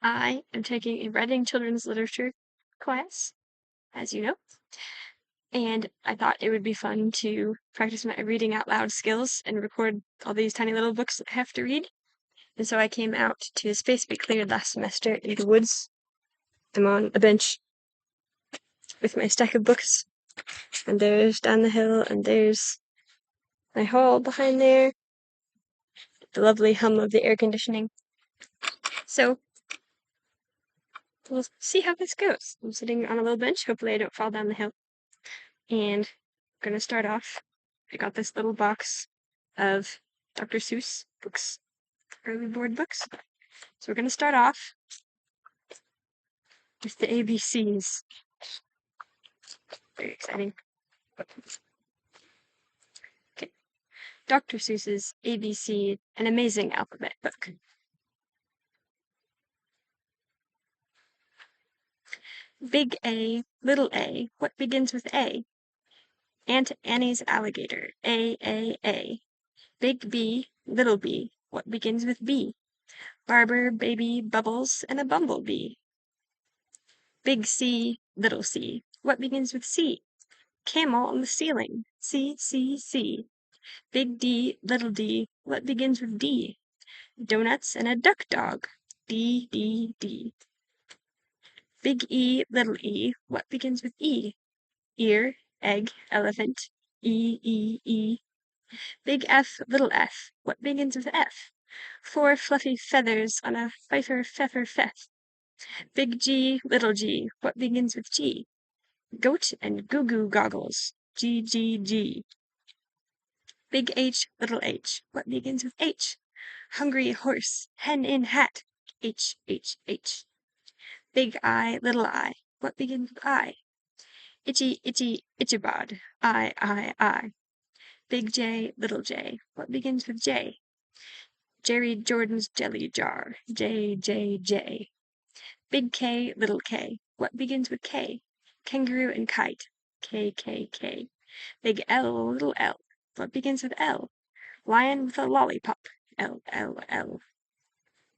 I am taking a writing children's literature class, as you know, and I thought it would be fun to practice my reading out loud skills and record all these tiny little books that I have to read. And so I came out to a space we cleared last semester in the woods. I'm on a bench with my stack of books, and there's down the hill, and there's my hall behind there, the lovely hum of the air conditioning. So we'll see how this goes. I'm sitting on a little bench. Hopefully I don't fall down the hill. And I'm gonna start off. I got this little box of Dr. Seuss books, early board books. So we're gonna start off with the ABCs. Very exciting. Okay. Dr. Seuss's ABC, an amazing alphabet book. Big A, little a, what begins with A? Aunt Annie's alligator, A. Big B, little b, what begins with B? Barber, baby, bubbles, and a bumblebee. Big C, little c, what begins with C? Camel on the ceiling, C. Big D, little d, what begins with D? Donuts and a duck dog, D. Big E, little e, what begins with E? Ear, egg, elephant, E. Big F, little f, what begins with F? 4 fluffy feathers on a fifer pfeffer feth. Big G, little g, what begins with G? Goat and goo goggles, G. Big H, little h, what begins with H? Hungry horse, hen in hat, H. Big I, little I, what begins with I? Itchy, Ichabod, I. Big J, little j, what begins with J? Jerry Jordan's jelly jar, J. Big K, little k, what begins with K? Kangaroo and kite, K. Big L, little l, what begins with L? Lion with a lollipop, L.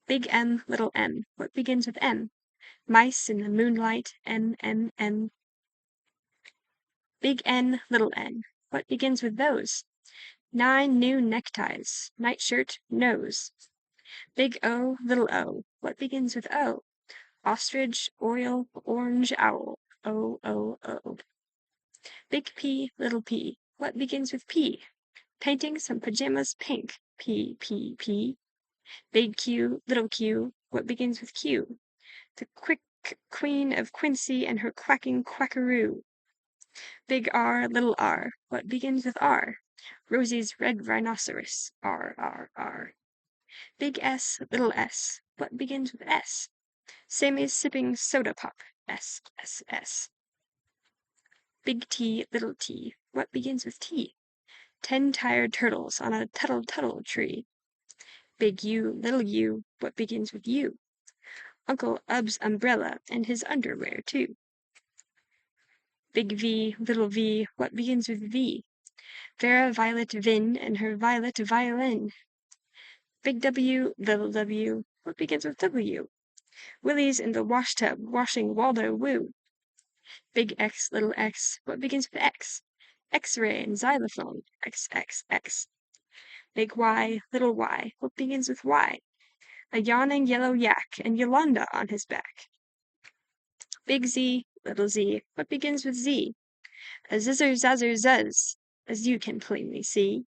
Big M, little m, what begins with M? Mice in the moonlight, M. Big N, little n, what begins with those? 9 new neckties, nightshirt, nose. Big O, little o, what begins with O? Ostrich, oil, orange owl, O. Big P, little p, what begins with P? Painting some pajamas pink, P. Big Q, little q, what begins with Q? The quick Queen of Quincy and her quacking quackaroo. Big R, little r, what begins with R? Rosie's red rhinoceros, R. Big S, little s, what begins with S? Sammy's sipping soda pop, S. Big T, little t, what begins with T? 10 tired turtles on a tuttle tree. Big U, little u, what begins with U? Uncle Ub's umbrella and his underwear, too. Big V, little v, what begins with V? Vera Violet Vin and her violet violin. Big W, little w, what begins with W? Willie's in the washtub washing Waldo Woo. Big X, little x, what begins with X? X-ray and xylophone, X. Big Y, little y, what begins with Y? A yawning yellow yak and Yolanda on his back. Big Z, little z, what begins with Z? A zizzer zazzer zuzz, as you can plainly see.